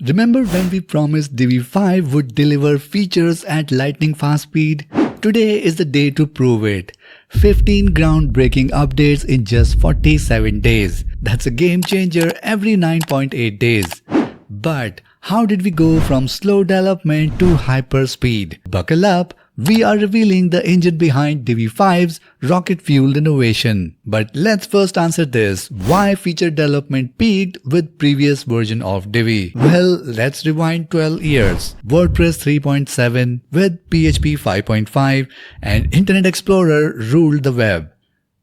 Remember when we promised Divi 5 would deliver features at lightning fast speed? Today is the day to prove it. 15 groundbreaking updates in just 47 days. That's a game changer every 9.8 days. But how did we go from slow development to hyper speed? Buckle up. We are revealing the engine behind Divi 5's rocket-fueled innovation. But let's first answer this. Why feature development peaked with previous version of Divi? Well, let's rewind 12 years. WordPress 3.7 with PHP 5.5 and Internet Explorer ruled the web.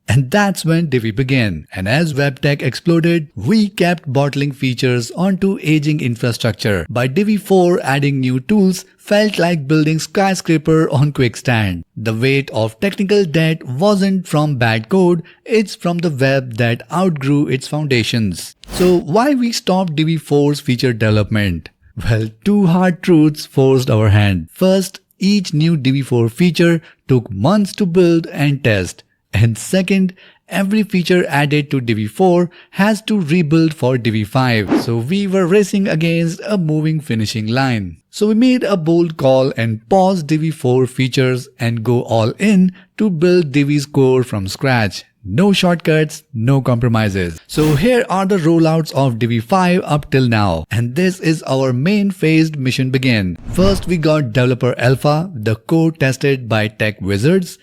And that's when Divi began. And as web tech exploded, we kept bottling features onto aging infrastructure. By Divi 4, adding new tools felt like building skyscraper on quickstand. The weight of technical debt wasn't from bad code, it's from the web that outgrew its foundations. So why we stopped Divi 4's feature development? Well, two hard truths forced our hand. First, each new Divi 4 feature took months to build and test. And second, every feature added to Divi 4 has to rebuild for Divi 5. So we were racing against a moving finishing line. So we made a bold call and paused Divi 4 features and go all in to build Divi's core from scratch. No shortcuts, no compromises. So here are the rollouts of Divi 5 up till now. And this is our main phased mission begin. First we got Developer Alpha, the code tested by tech wizards.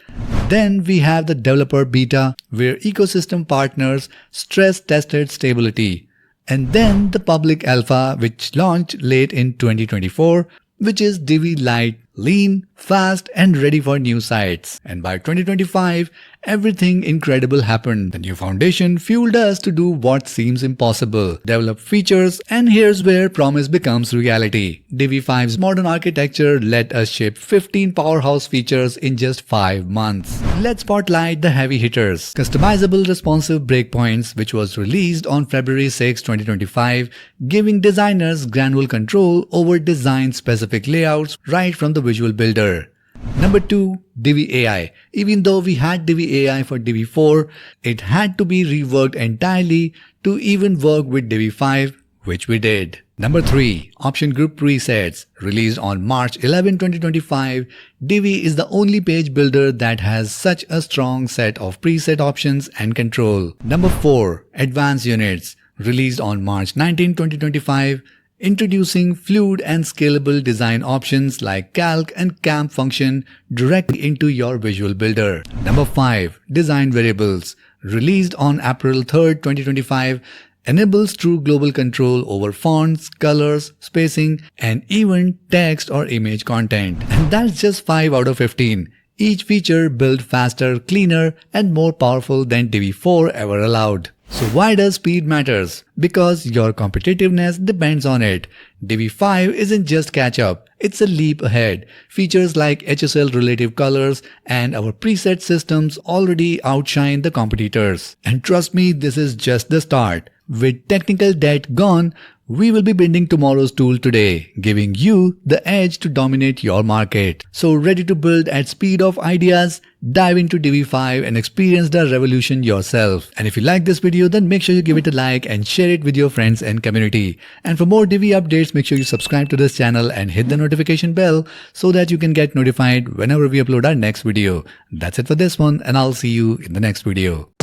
Then we have the Developer Beta, where ecosystem partners stress tested stability. And then the Public Alpha, which launched late in 2024, which is Divi Lite, lean, fast and ready for new sites. And by 2025, everything incredible happened. The new foundation fueled us to do what seems impossible, develop features, and here's where promise becomes reality. Divi 5's modern architecture let us ship 15 powerhouse features in just 5 months. Let's spotlight the heavy hitters. Customizable responsive breakpoints, which was released on February 6, 2025, giving designers granular control over design-specific layouts right from the visual builder. Number 2, Divi AI. Even though we had Divi AI for Divi 4, it had to be reworked entirely to even work with Divi 5, which we did. Number 3, Option Group Presets. Released on March 11, 2025, Divi is the only page builder that has such a strong set of preset options and control. Number 4, Advanced Units. Released on March 19, 2025, introducing fluid and scalable design options like calc and camp function directly into your visual builder. Number 5, Design Variables. Released on April 3, 2025, enables true global control over fonts, colors, spacing, and even text or image content. And that's just 5 out of 15. Each feature built faster, cleaner, and more powerful than Divi 4 ever allowed. So why does speed matters? Because your competitiveness depends on it. Divi 5 isn't just catch up, it's a leap ahead. Features like HSL relative colors and our preset systems already outshine the competitors. And trust me, this is just the start. With technical debt gone, we will be building tomorrow's tool today, giving you the edge to dominate your market. So ready to build at speed of ideas? Dive into Divi 5 and experience the revolution yourself. And if you like this video, then make sure you give it a like and share it with your friends and community. And for more Divi updates, make sure you subscribe to this channel and hit the notification bell so that you can get notified whenever we upload our next video. That's it for this one, and I'll see you in the next video.